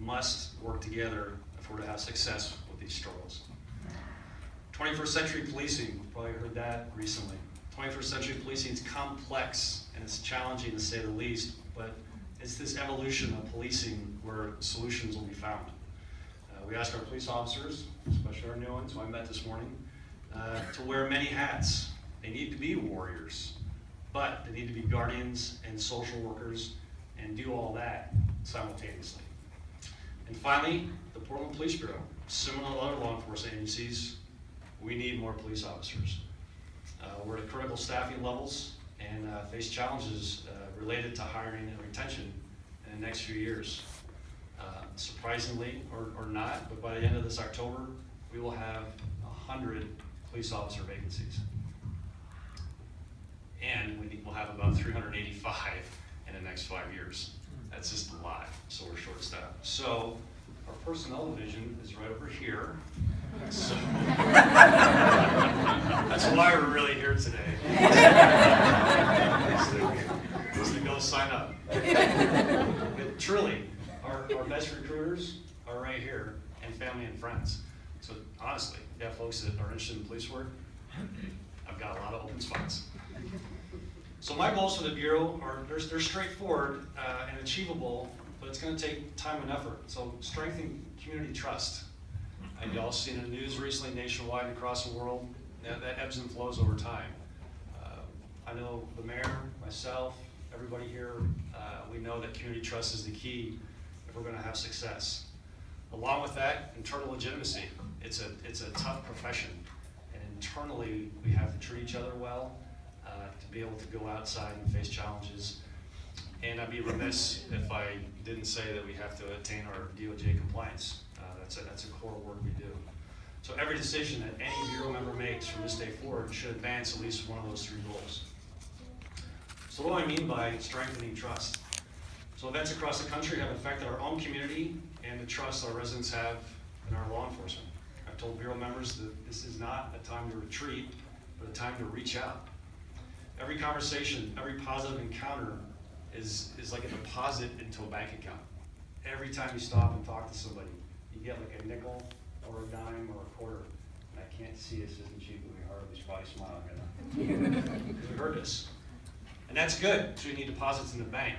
must work together if we're to have success with these struggles. 21st century policing, you've probably heard that recently. 21st century policing is complex and it's challenging to say the least, but it's this evolution of policing where solutions will be found. We ask our police officers, especially our new ones who I met this morning, to wear many hats. They need to be warriors, but they need to be guardians and social workers and do all that simultaneously. And finally, the Portland Police Bureau. Similar to other law enforcement agencies, we need more police officers. We're at critical staffing levels and face challenges related to hiring and retention in the next few years. Surprisingly, or not, but by the end of this October, we will have 100 police officer vacancies. And we'll have about 385 in the next 5 years. That's just a lot, so we're short-staffed. So our personnel division is right over here. So that's why we're really here today. Just to go sign up. But truly, our best recruiters are right here, and family and friends. So honestly, yeah, folks that are interested in police work, I've got a lot of open spots. So my goals for the Bureau they're straightforward and achievable, but it's going to take time and effort. So strengthening community trust. And you all seen in the news recently, nationwide and across the world, that ebbs and flows over time. I know the mayor, myself, everybody here, we know that community trust is the key if we're going to have success. Along with that, internal legitimacy. It's a tough profession, and internally we have to treat each other well, to be able to go outside and face challenges. And I'd be remiss if I didn't say that we have to attain our DOJ compliance. That's a core work we do. So every decision that any Bureau member makes from this day forward should advance at least one of those 3 goals. So what do I mean by strengthening trust? So events across the country have affected our own community and the trust our residents have in our law enforcement. I've told Bureau members that this is not a time to retreat, but a time to reach out. Every conversation, every positive encounter is like a deposit into a bank account. Every time you stop and talk to somebody, you get like a nickel or a dime or a quarter. And I can't see us, isn't she? We hardly probably smiling right now. Because we heard this. And that's good, so you need deposits in the bank.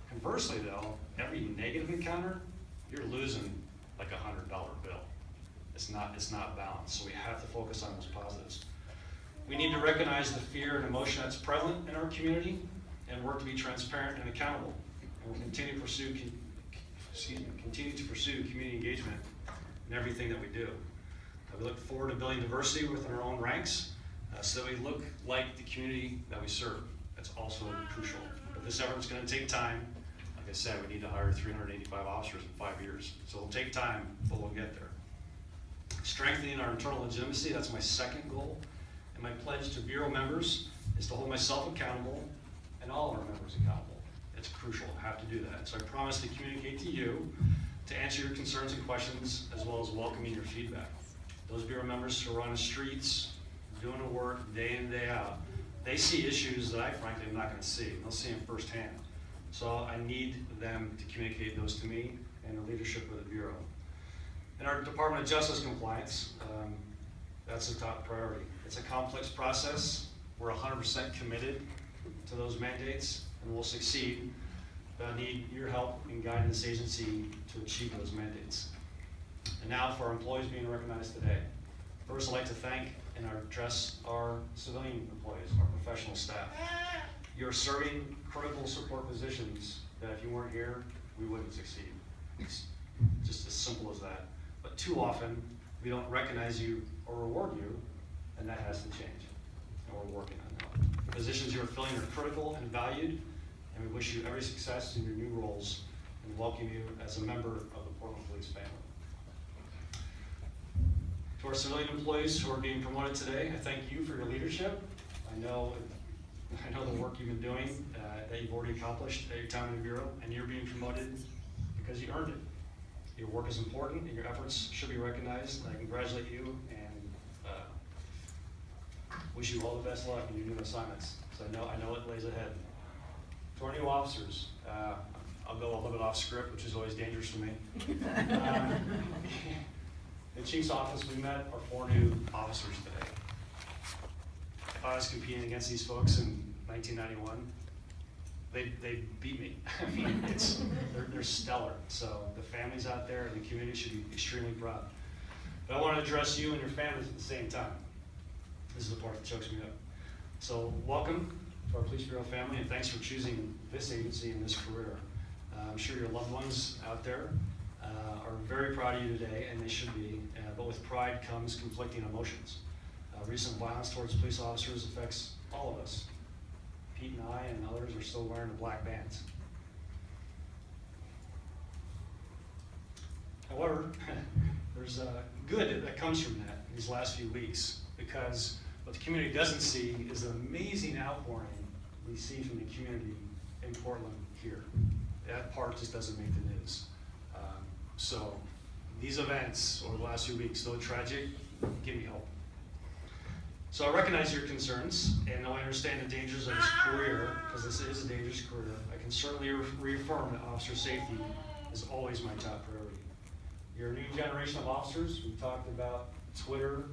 Conversely though, every negative encounter, you're losing like $100 bill. It's not balanced, so we have to focus on those positives. We need to recognize the fear and emotion that's prevalent in our community and work to be transparent and accountable. And we'll continue to pursue community engagement in everything that we do. We look forward to building diversity within our own ranks so that we look like the community that we serve. That's also crucial. But this effort is going to take time. Like I said, we need to hire 385 officers in 5 years. So it'll take time, but we'll get there. Strengthening our internal legitimacy, that's my second goal. And my pledge to Bureau members is to hold myself accountable and all of our members accountable. It's crucial, I have to do that. So I promise to communicate to you, to answer your concerns and questions, as well as welcoming your feedback. Those Bureau members who are on the streets, doing the work day in, day out, they see issues that I frankly am not going to see. They'll see them firsthand. So I need them to communicate those to me and the leadership of the Bureau. In our Department of Justice compliance, that's a top priority. It's a complex process. We're 100% committed to those mandates, and we'll succeed. But I need your help in guiding this agency to achieve those mandates. And now for our employees being recognized today. First, I'd like to thank and address our civilian employees, our professional staff. You're serving critical support positions that if you weren't here, we wouldn't succeed. It's just as simple as that. But too often, we don't recognize you or reward you, and that has to change. And we're working on that. The positions you're filling are critical and valued, and we wish you every success in your new roles and welcome you as a member of the Portland Police family. To our civilian employees who are being promoted today, I thank you for your leadership. I know the work you've been doing, that you've already accomplished at your time in the Bureau, and you're being promoted because you earned it. Your work is important, and your efforts should be recognized, and I congratulate you and wish you all the best luck in your new assignments. So I know it lays ahead. To our new officers, I'll go a little bit off script, which is always dangerous for me. The Chief's office, we met our 4 new officers today. If I was competing against these folks in 1991, they beat me. I mean, they're stellar. So the families out there and the community should be extremely proud. But I want to address you and your families at the same time. This is the part that chokes me up. So welcome to our Police Bureau family, and thanks for choosing this agency and this career. I'm sure your loved ones out there are very proud of you today, and they should be, but with pride comes conflicting emotions. Recent violence towards police officers affects all of us. Pete and I and others are still wearing the black bands. However, there's good that comes from that these last few weeks, because what the community doesn't see is the amazing outpouring we see from the community in Portland here. That part just doesn't make the news. So these events over the last few weeks, though tragic, give me hope. So I recognize your concerns, and I understand the dangers of this career, because this is a dangerous career. I can certainly reaffirm that officer safety is always my top priority. You're a new generation of officers. We talked about Twitter.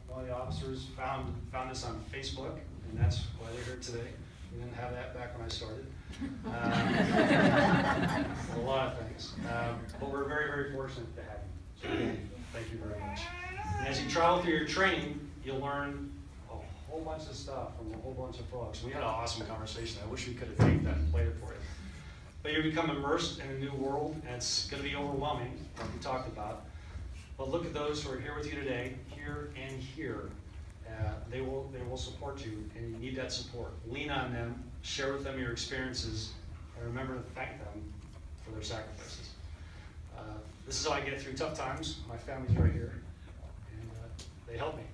One of the officers found us on Facebook, and that's why they're here today. We didn't have that back when I started. A lot of things. But we're very, very fortunate to have you. So thank you very much. And as you travel through your training, you'll learn a whole bunch of stuff from a whole bunch of folks. We had an awesome conversation. I wish we could have taken that and played it for you. But you become immersed in a new world, and it's going to be overwhelming, like we talked about. But look at those who are here with you today, here and here. They will support you, and you need that support. Lean on them, share with them your experiences, and remember to thank them for their sacrifices. This is how I get through tough times. My family's right here, and they help me.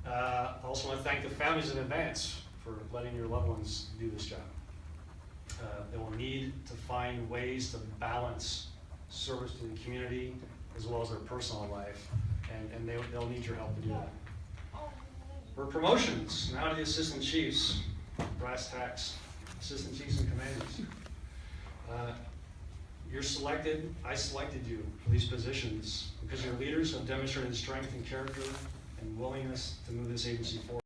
I also want to thank the families in advance for letting your loved ones do this job. They will need to find ways to balance service to the community as well as their personal life, and they'll need your help to do that. For promotions, now to the assistant chiefs, brass tacks, assistant chiefs and commanders. You're selected, I selected you for these positions because your leaders have demonstrated strength and character and willingness to move this agency forward.